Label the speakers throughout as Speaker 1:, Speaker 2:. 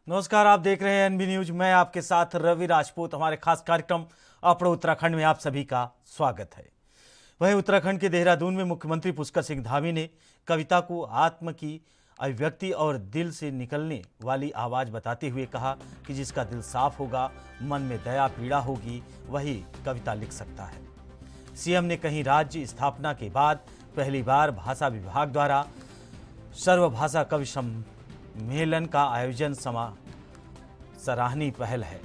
Speaker 1: नमस्कार, आप देख रहे हैं एनबी न्यूज। मैं आपके साथ रवि राजपूत। हमारे खास कार्यक्रम अपने उत्तराखंड में आप सभी का स्वागत है। वहीं उत्तराखंड के देहरादून में मुख्यमंत्री पुष्कर सिंह धामी ने कविता को आत्म की अभिव्यक्ति और दिल से निकलने वाली आवाज़ बताते हुए कहा कि जिसका दिल साफ होगा, मन में दया पीड़ा होगी, वही कविता लिख सकता है। सीएम ने कहीं राज्य स्थापना के बाद पहली बार भाषा विभाग द्वारा सर्वभाषा कवि सम्मेलन का आयोजन सराहनीय पहल है।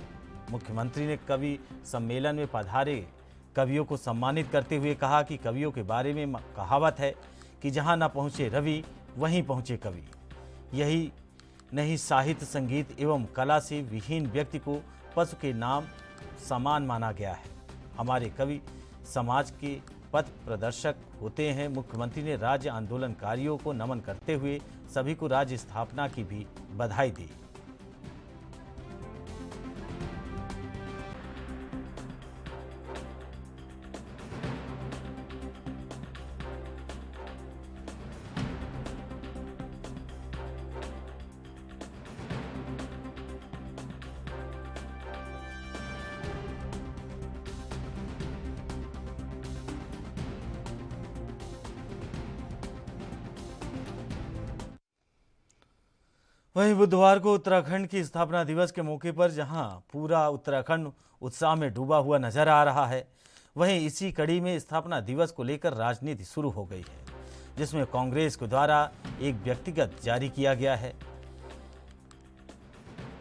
Speaker 1: मुख्यमंत्री ने कवि सम्मेलन में पधारे कवियों को सम्मानित करते हुए कहा कि कवियों के बारे में कहावत है कि जहां न पहुंचे रवि वहीं पहुंचे कवि। यही नहीं, साहित्य, संगीत एवं कला से विहीन व्यक्ति को पशु के नाम समान माना गया है। हमारे कवि समाज के पथ प्रदर्शक होते हैं। मुख्यमंत्री ने राज्य आंदोलनकारियों को नमन करते हुए सभी को राज्य स्थापना की भी बधाई दी। वहीं बुधवार को उत्तराखंड की स्थापना दिवस के मौके पर जहां पूरा उत्तराखंड उत्साह में डूबा हुआ नजर आ रहा है, वहीं इसी कड़ी में स्थापना दिवस को लेकर राजनीति शुरू हो गई है, जिसमें कांग्रेस के द्वारा एक व्यक्तिगत जारी किया गया है।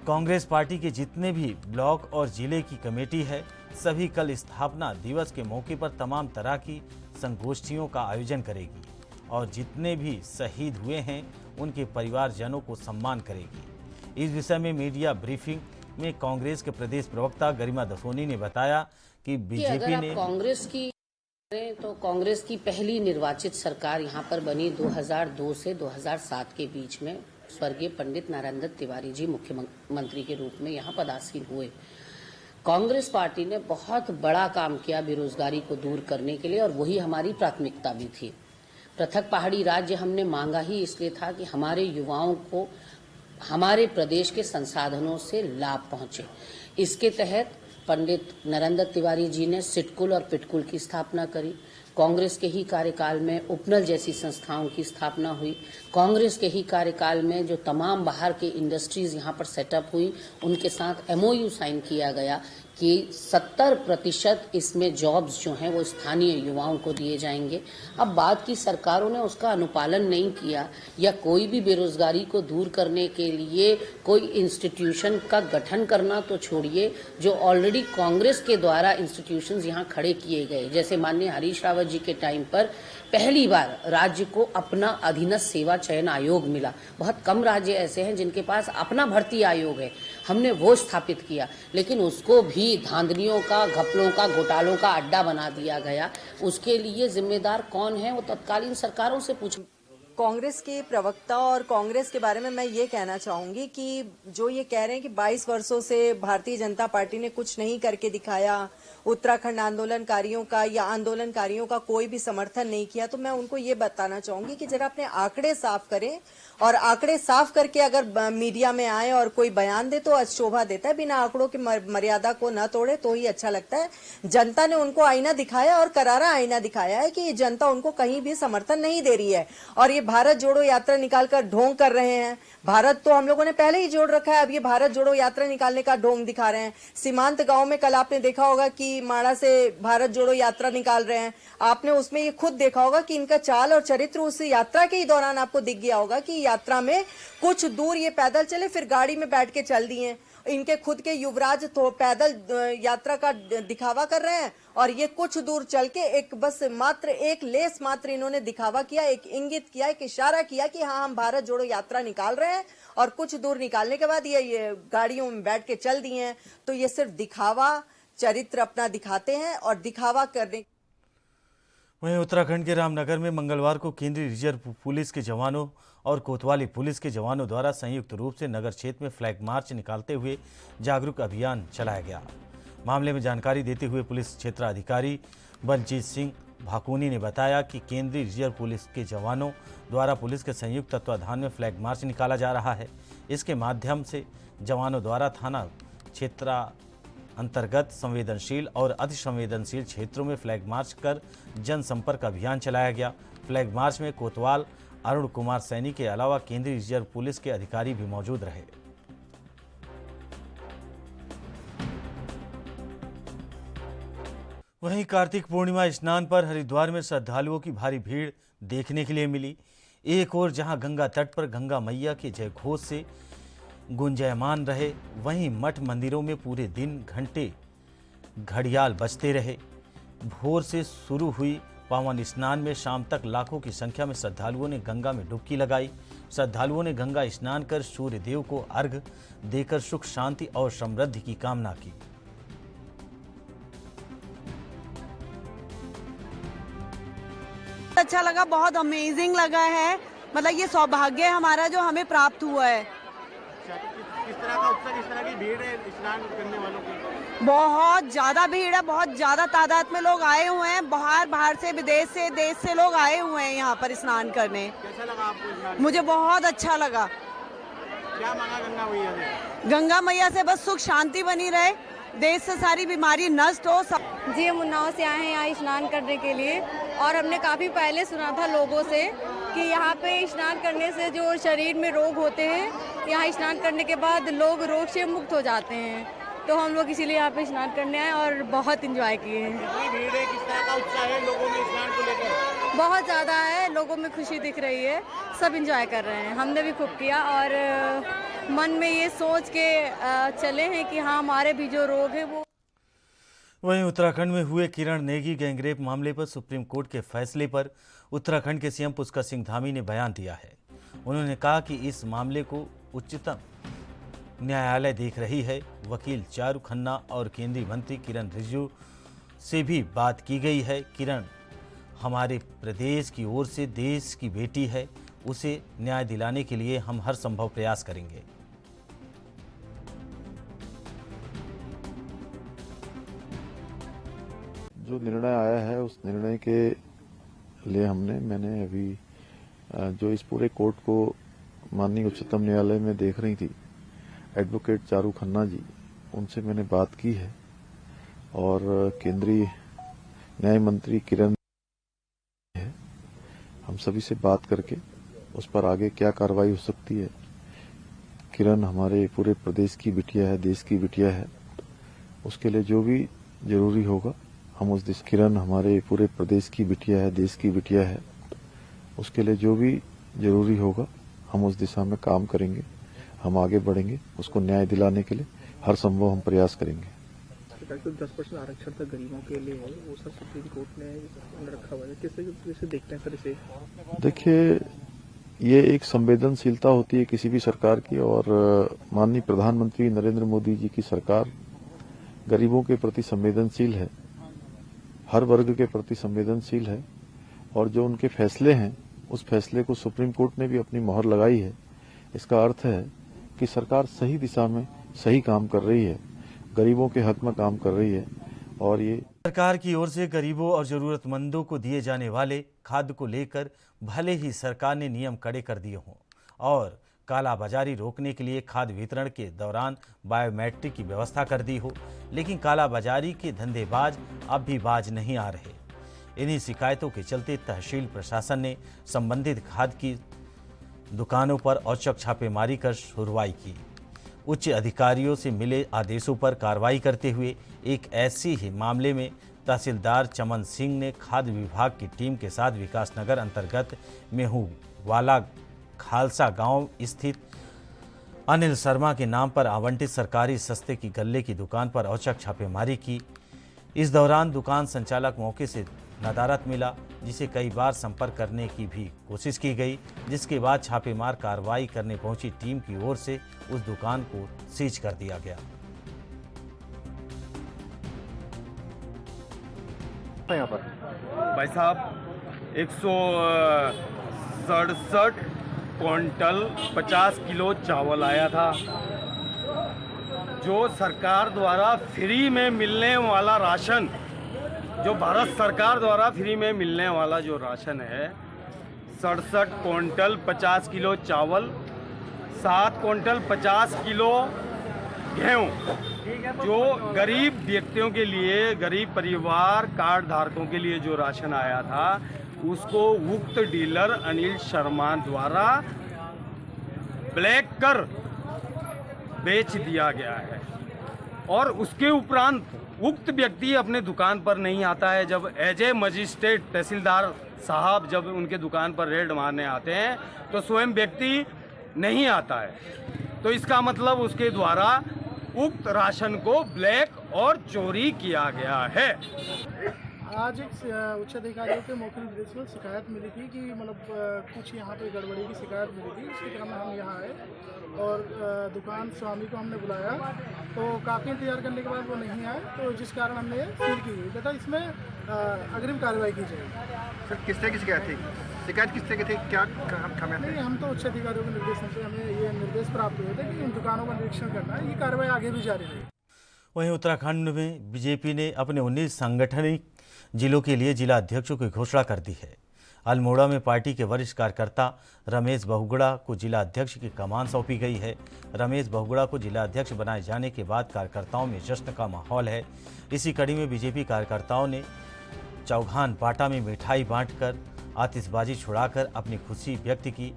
Speaker 1: कांग्रेस पार्टी के जितने भी ब्लॉक और जिले की कमेटी है, सभी कल स्थापना दिवस के मौके पर तमाम तरह की संगोष्ठियों का आयोजन करेगी और जितने भी शहीद हुए हैं उनके परिवारजनों को सम्मान करेगी। इस विषय में मीडिया ब्रीफिंग में कांग्रेस के प्रदेश प्रवक्ता गरिमा दसोनी ने बताया कि बीजेपी ने
Speaker 2: कांग्रेस की तो कांग्रेस की पहली निर्वाचित सरकार यहाँ पर बनी 2002 से 2007 के बीच में स्वर्गीय पंडित नारायण दत्त तिवारी जी मुख्यमंत्री के रूप में यहाँ पदासीन हुए। कांग्रेस पार्टी ने बहुत बड़ा काम किया बेरोजगारी को दूर करने के लिए और वही हमारी प्राथमिकता भी थी। पृथक पहाड़ी राज्य हमने मांगा ही इसलिए था कि हमारे युवाओं को हमारे प्रदेश के संसाधनों से लाभ पहुंचे। इसके तहत पंडित नारायण दत्त तिवारी जी ने सिडकुल और पिटकुल की स्थापना करी। कांग्रेस के ही कार्यकाल में उपनल जैसी संस्थाओं की स्थापना हुई। कांग्रेस के ही कार्यकाल में जो तमाम बाहर के इंडस्ट्रीज यहाँ पर सेटअप हुई, उनके साथ एमओयू साइन किया गया कि 70% इसमें जॉब्स जो हैं वो स्थानीय युवाओं को दिए जाएंगे। अब बाद की सरकारों ने उसका अनुपालन नहीं किया या कोई भी बेरोजगारी को दूर करने के लिए कोई इंस्टीट्यूशन का गठन करना तो छोड़िए, जो ऑलरेडी कांग्रेस के द्वारा इंस्टीट्यूशंस यहाँ खड़े किए गए, जैसे माननीय हरीश रावत जी के टाइम पर पहली बार राज्य को अपना अधीनस्थ सेवा चयन आयोग मिला। बहुत कम राज्य ऐसे हैं जिनके पास अपना भर्ती आयोग है, हमने वो स्थापित किया, लेकिन उसको भी धांधलियों का, घपलों का, घोटालों का अड्डा बना दिया गया। उसके लिए जिम्मेदार कौन है, वो तत्कालीन सरकारों से पूछ।
Speaker 3: कांग्रेस के प्रवक्ता और कांग्रेस के बारे में मैं ये कहना चाहूंगी कि जो ये कह रहे हैं कि 22 वर्षों से भारतीय जनता पार्टी ने कुछ नहीं करके दिखाया, उत्तराखंड आंदोलनकारियों का या आंदोलनकारियों का कोई भी समर्थन नहीं किया, तो मैं उनको ये बताना चाहूंगी कि जरा अपने आंकड़े साफ करें और आंकड़े साफ करके अगर मीडिया में आए और कोई बयान दे तो शोभा देता है। बिना आंकड़ों की मर्यादा को न तोड़े तो ही अच्छा लगता है। जनता ने उनको आईना दिखाया और करारा आईना दिखाया है कि ये जनता उनको कहीं भी समर्थन नहीं दे रही है और ये भारत जोड़ो यात्रा निकालकर ढोंग कर रहे हैं। भारत तो हम लोगों ने पहले ही जोड़ रखा है, अब ये भारत जोड़ो यात्रा निकालने का ढोंग दिखा रहे हैं। सीमांत गांव में कल आपने देखा होगा कि माड़ा से भारत जोड़ो यात्रा निकाल रहे हैं। आपने उसमें ये खुद देखा होगा कि इनका चाल और चरित्र उस यात्रा के ही दौरान आपको दिख गया होगा कि यात्रा में कुछ दूर ये पैदल चले, फिर गाड़ी में बैठ के चल दिए। इनके खुद के युवराज तो पैदल यात्रा का दिखावा कर रहे हैं और ये कुछ दूर चल के एक बस मात्र एक लेस मात्र इन्होंने दिखावा किया, एक इंगित किया, एक इशारा किया कि हाँ हम भारत जोड़ो यात्रा निकाल रहे हैं और कुछ दूर निकालने के बाद ये गाड़ियों में बैठ के चल दिए हैं। तो ये सिर्फ दिखावा, चरित्र अपना दिखाते हैं और दिखावा करने।
Speaker 1: वहीं उत्तराखंड के रामनगर में मंगलवार को केंद्रीय रिजर्व पुलिस के जवानों और कोतवाली पुलिस के जवानों द्वारा संयुक्त रूप से नगर क्षेत्र में फ्लैग मार्च निकालते हुए जागरूक अभियान चलाया गया। मामले में जानकारी देते हुए पुलिस क्षेत्राधिकारी बलजीत सिंह भाकुनी ने बताया कि केंद्रीय रिजर्व पुलिस के जवानों द्वारा पुलिस के संयुक्त तत्वाधान में फ्लैग मार्च निकाला जा रहा है। इसके माध्यम से जवानों द्वारा थाना क्षेत्र अंतर्गत संवेदनशील और अति संवेदनशील क्षेत्रों में फ्लैग मार्च कर जनसंपर्क अभियान चलाया गया। फ्लैग मार्च में कोतवाल अरुण कुमार सैनी के अलावा केंद्रीय रिजर्व पुलिस के अधिकारी भी मौजूद रहे। वहीं कार्तिक पूर्णिमा स्नान पर हरिद्वार में श्रद्धालुओं की भारी भीड़ देखने के लिए मिली। एक ओर जहां गंगा तट पर गंगा मैया के जय घोष से गुंजायमान रहे, वहीं मठ मंदिरों में पूरे दिन घंटे घड़ियाल बजते रहे। भोर से शुरू हुई पावन स्नान में शाम तक लाखों की संख्या में श्रद्धालुओं ने गंगा में डुबकी लगाई। श्रद्धालुओं ने गंगा स्नान कर सूर्य देव को अर्घ्य देकर सुख शांति और समृद्धि की कामना की।
Speaker 4: अच्छा लगा, बहुत अमेजिंग लगा है। मतलब ये सौभाग्य हमारा जो हमें प्राप्त हुआ है।
Speaker 5: किस तरह का उत्साह, किस तरह की भीड़ है स्नान करने वालों की?
Speaker 4: बहुत ज्यादा भीड़ है, बहुत ज्यादा तादाद में लोग आए हुए हैं। बाहर से, विदेश से, देश से लोग आए हुए हैं यहाँ पर स्नान करने।
Speaker 5: कैसा लगा आपको स्नान?
Speaker 4: मुझे बहुत अच्छा लगा।
Speaker 5: क्या मांगा गंगा मैया से?
Speaker 4: गंगा मैया से बस सुख शांति बनी रहे, देश से सारी बीमारी नष्ट हो।
Speaker 6: जी, हम उन्नाव से आए हैं यहाँ स्नान करने के लिए, और हमने काफ़ी पहले सुना था लोगों से कि यहाँ पे स्नान करने से जो शरीर में रोग होते हैं, यहाँ स्नान करने के बाद लोग रोग से मुक्त हो जाते हैं। तो हम लोग इसीलिए यहाँ पे स्नान करने आए और बहुत एंजॉय किए हैं।
Speaker 5: कितनी भीड़ है, किस तरह का उत्साह है लोगों में स्नान को लेकर?
Speaker 6: बहुत ज़्यादा है, लोगों में खुशी दिख रही है, सब एंजॉय कर रहे हैं। हमने भी खूब किया और मन में ये सोच के चले हैं कि हाँ, हमारे भी जो रोग है वो।
Speaker 1: वहीं उत्तराखंड में हुए किरण नेगी गैंगरेप मामले पर सुप्रीम कोर्ट के फैसले पर उत्तराखंड के सीएम पुष्कर सिंह धामी ने बयान दिया है। उन्होंने कहा कि इस मामले को उच्चतम न्यायालय देख रही है। वकील चारू खन्ना और केंद्रीय मंत्री किरण रिजिजू से भी बात की गई है। किरण हमारे प्रदेश की ओर से देश की बेटी है, उसे न्याय दिलाने के लिए हम हर संभव प्रयास करेंगे।
Speaker 7: जो निर्णय आया है उस निर्णय के लिए मैंने अभी जो इस पूरे कोर्ट को माननीय उच्चतम न्यायालय में देख रही थी एडवोकेट चारू खन्ना जी, उनसे मैंने बात की है और केंद्रीय न्याय मंत्री किरण है, हम सभी से बात करके उस पर आगे क्या कार्रवाई हो सकती है। किरण हमारे पूरे प्रदेश की बिटिया है, देश की बिटिया है, उसके लिए जो भी जरूरी होगा हम उस दिशा। किरण हमारे पूरे प्रदेश की बिटिया है, देश की बिटिया है, उसके लिए जो भी जरूरी होगा हम उस दिशा में काम करेंगे, हम आगे बढ़ेंगे, उसको न्याय दिलाने के लिए हर संभव हम प्रयास करेंगे।
Speaker 5: 10% आरक्षण तक गरीबों के लिए है, वो सब सुप्रीम कोर्ट ने रखा हुआ है, कैसे देखते हैं सर इसे?
Speaker 7: देखिए, ये एक संवेदनशीलता होती है किसी भी सरकार की, और माननीय प्रधानमंत्री नरेंद्र मोदी जी की सरकार गरीबों के प्रति संवेदनशील है, हर वर्ग के प्रति संवेदनशील है, और जो उनके फैसले हैं उस फैसले को सुप्रीम कोर्ट ने भी अपनी मोहर लगाई है। इसका अर्थ है कि सरकार सही दिशा में सही काम कर रही है, गरीबों के हक में काम कर रही है। और ये
Speaker 1: सरकार की ओर से गरीबों और जरूरतमंदों को दिए जाने वाले खाद्य को लेकर भले ही सरकार ने नियम कड़े कर दिए हों और कालाबाजारी रोकने के लिए खाद्य वितरण के दौरान बायोमेट्रिक की व्यवस्था कर दी हो, लेकिन कालाबाजारी के धंधेबाज अब भी बाज नहीं आ रहे। इन्हीं शिकायतों के चलते तहसील प्रशासन ने संबंधित खाद्य की दुकानों पर औचक छापेमारी कर सुनवाई की। उच्च अधिकारियों से मिले आदेशों पर कार्रवाई करते हुए एक ऐसे ही मामले में तहसीलदार चमन सिंह ने खाद्य विभाग की टीम के साथ विकासनगर अंतर्गत मेहूवाला खालसा गांव स्थित अनिल शर्मा के नाम पर आवंटित सरकारी सस्ते की गल्ले की दुकान पर औचक छापेमारी की। इस दौरान दुकान संचालक मौके से नदारद मिला, जिसे कई बार संपर्क करने की भी कोशिश की गई, जिसके बाद छापेमार कार्रवाई करने पहुंची टीम की ओर से उस दुकान को सीज कर दिया गया।
Speaker 5: यहाँ पर
Speaker 8: भाई साहब 167 क्विंटल 50 किलो चावल आया था, जो सरकार द्वारा फ्री में मिलने वाला राशन, जो भारत सरकार द्वारा फ्री में मिलने वाला जो राशन है, 67 क्विंटल 50 किलो चावल 7 क्विंटल 50 किलो गेहूँ, जो गरीब व्यक्तियों के लिए, गरीब परिवार कार्ड धारकों के लिए जो राशन आया था, उसको उक्त डीलर अनिल शर्मा द्वारा ब्लैक कर बेच दिया गया है। और उसके उपरांत उक्त व्यक्ति अपने दुकान पर नहीं आता है। जब एज ए मजिस्ट्रेट तहसीलदार साहब जब उनके दुकान पर रेड मारने आते हैं तो स्वयं व्यक्ति नहीं आता है। तो इसका मतलब उसके द्वारा उक्त राशन को ब्लैक और चोरी किया गया है।
Speaker 5: आज एक उच्च अधिकारियों के मौखिक निर्देश में शिकायत मिली थी कि मतलब कुछ यहाँ पे गड़बड़ी की शिकायत मिली थी, इसके क्रम में हम यहाँ आए और दुकान स्वामी को हमने बुलाया तो काफ़ी इंतजार करने के बाद वो नहीं आए, तो जिस कारण हमने ये सील की गई तथा इसमें अग्रिम कार्रवाई की जाएगी।
Speaker 9: सर किस तरह की शिकायत थी? शिकायत किस तरह की थी? क्या खामियां
Speaker 5: नहीं, हम तो उच्च अधिकारियों के निर्देशन से हमें ये निर्देश प्राप्त हुए थे कि इन दुकानों का निरीक्षण करना है, ये कार्रवाई आगे भी जारी रहेगी।
Speaker 1: वहीं उत्तराखंड में बीजेपी ने अपने 19 सांगठनिक जिलों के लिए जिला अध्यक्षों की घोषणा कर दी है। अल्मोड़ा में पार्टी के वरिष्ठ कार्यकर्ता रमेश बहुगुणा को जिला अध्यक्ष की कमान सौंपी गई है। रमेश बहुगुणा को जिला अध्यक्ष बनाए जाने के बाद कार्यकर्ताओं में जश्न का माहौल है। इसी कड़ी में बीजेपी कार्यकर्ताओं ने चौघान पाटा में मिठाई बांटकर आतिशबाजी छुड़ाकर अपनी खुशी व्यक्त की।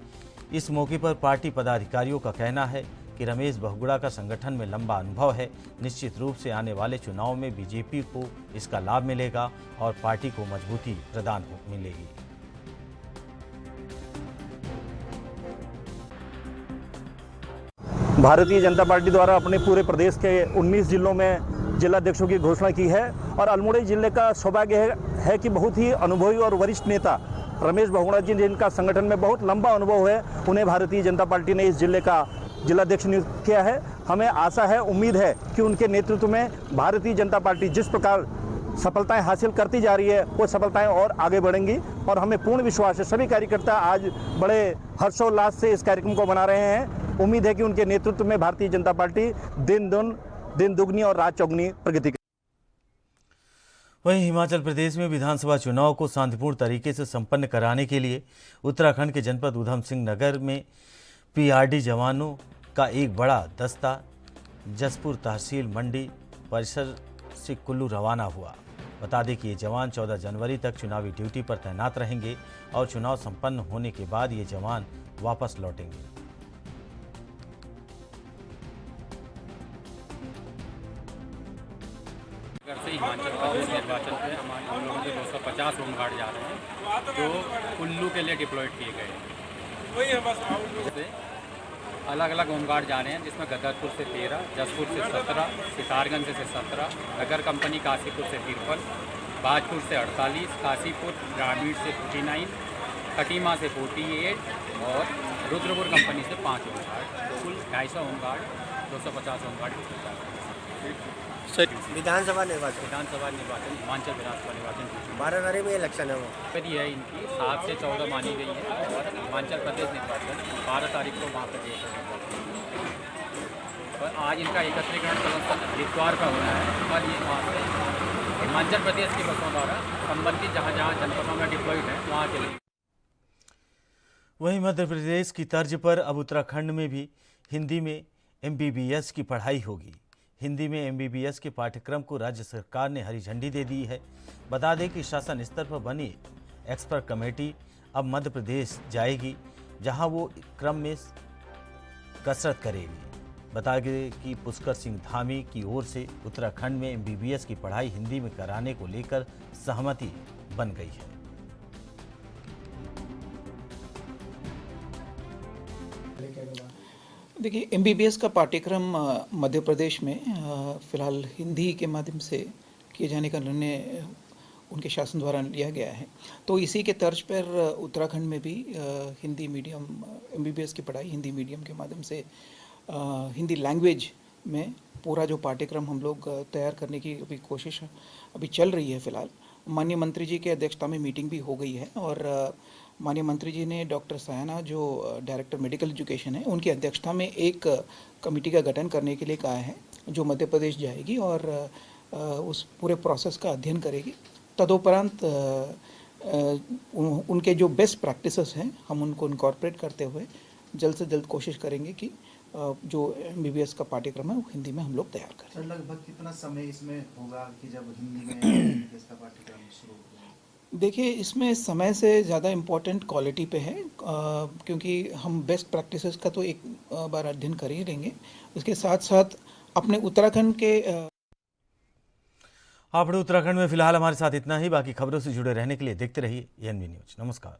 Speaker 1: इस मौके पर पार्टी पदाधिकारियों का कहना है कि रमेश बहुगुणा का संगठन में लंबा अनुभव है। निश्चित रूप से आने वाले चुनाव में बीजेपी को इसका लाभ मिलेगा और पार्टी को मजबूती प्रदान मिलेगी।
Speaker 10: भारतीय जनता पार्टी द्वारा अपने पूरे प्रदेश के 19 जिलों में जिलाध्यक्षों की घोषणा की है और अल्मोड़ा जिले का सौभाग्य है कि बहुत ही अनुभवी और वरिष्ठ नेता रमेश बहुगुणा जी, जिनका संगठन में बहुत लंबा अनुभव है, उन्हें भारतीय जनता पार्टी ने इस जिले का जिलाध्यक्ष नियुक्त किया है। हमें आशा है, उम्मीद है कि उनके नेतृत्व में भारतीय जनता पार्टी जिस प्रकार सफलताएं हासिल करती जा रही है वो सफलताएं और आगे बढ़ेंगी और हमें पूर्ण विश्वास है कई कार्यकर्ता आज बड़े हर्षोल्लास से इस कार्यक्रम को मना रहे हैं। उम्मीद है कि उनके नेतृत्व में भारतीय जनता पार्टी दिन दुगनी और रात चौगुनी प्रगति करेगी।
Speaker 1: वहीं हिमाचल प्रदेश में विधानसभा चुनाव को शांतिपूर्ण तरीके से संपन्न कराने के लिए उत्तराखंड के जनपद उधम सिंह नगर में पीआरडी जवानों का एक बड़ा दस्ता जसपुर तहसील मंडी परिसर से कुल्लू रवाना हुआ। बता दें कि ये जवान 14 जनवरी तक चुनावी ड्यूटी पर तैनात रहेंगे और चुनाव संपन्न होने के बाद ये जवान वापस लौटेंगे।
Speaker 11: से हिमाचल प्रदेश निर्वाचन पे हम लोगों के 250 होमगार्ड जा रहे हैं जो कुल्लू के लिए डिप्लॉयड किए गए। अलग अलग होमगार्ड जा रहे हैं जिसमें गदरपुर से 13, जसपुर से 17, सितारगंज से 17, नगर कंपनी काशीपुर से 53, बाजपुर से 48, काशीपुर ग्रामीण से 49, खटीमा से 48 और रुद्रपुर कंपनी से 5 होमगार्ड। कुल 250 होमगार्ड, 250 होमगार्ड।
Speaker 12: विधानसभा निर्वाचन
Speaker 11: हिमाचल विधानसभा निर्वाचन
Speaker 12: 12 तारीख में इलेक्शन है वो
Speaker 11: है इनकी 7 से 14 मानी गई है और हिमाचल प्रदेश निर्वाचन 12 तारीख को वहाँ पर और आज इनका एकत्रीकरण हरिद्वार का हो रहा है। कल ये वहाँ से हिमाचल प्रदेश की बसों द्वारा संबंधित जहाँ जहाँ जनपदों में डिप्लॉयड है वहाँ के लिए।
Speaker 1: वहीं मध्य प्रदेश की तर्ज पर अब उत्तराखंड में भी हिंदी में MBBS की पढ़ाई होगी। हिंदी में MBBS के पाठ्यक्रम को राज्य सरकार ने हरी झंडी दे दी है। बता दें कि शासन स्तर पर बनी एक्सपर्ट कमेटी अब मध्य प्रदेश जाएगी जहां वो क्रम में कसरत करेगी। बता दें कि पुष्कर सिंह धामी की ओर से उत्तराखंड में MBBS की पढ़ाई हिंदी में कराने को लेकर सहमति बन गई है।
Speaker 13: देखिए, MBBS का पाठ्यक्रम मध्य प्रदेश में फ़िलहाल हिंदी के माध्यम से किए जाने का निर्णय उनके शासन द्वारा लिया गया है। तो इसी के तर्ज पर उत्तराखंड में भी हिंदी मीडियम MBBS की पढ़ाई हिंदी मीडियम के माध्यम से हिंदी लैंग्वेज में पूरा जो पाठ्यक्रम हम लोग तैयार करने की अभी कोशिश अभी चल रही है। फ़िलहाल माननीय मंत्री जी की अध्यक्षता में मीटिंग भी हो गई है और माननीय मंत्री जी ने डॉक्टर सयाना जो डायरेक्टर मेडिकल एजुकेशन है उनकी अध्यक्षता में एक कमेटी का गठन करने के लिए कहा है जो मध्य प्रदेश जाएगी और उस पूरे प्रोसेस का अध्ययन करेगी। तदुपरांत उनके जो बेस्ट प्रैक्टिसेस हैं हम उनको इनकॉर्पोरेट करते हुए जल्द से जल्द कोशिश करेंगे कि जो MBBS का पाठ्यक्रम है वो हिंदी में हम लोग तैयार करें।
Speaker 14: सर लगभग कितना समय इसमें होगा कि जब हिंदी में MBBS का पाठ्यक्रम शुरू होगा?
Speaker 13: देखिए, इसमें समय से ज़्यादा इम्पोर्टेंट क्वालिटी पे है, क्योंकि हम बेस्ट प्रैक्टिसेस का तो एक बार अध्ययन कर ही लेंगे, उसके साथ साथ अपने उत्तराखंड के
Speaker 1: अपने उत्तराखंड में फिलहाल हमारे साथ इतना ही। बाकी खबरों से जुड़े रहने के लिए देखते रहिए ENV न्यूज। नमस्कार।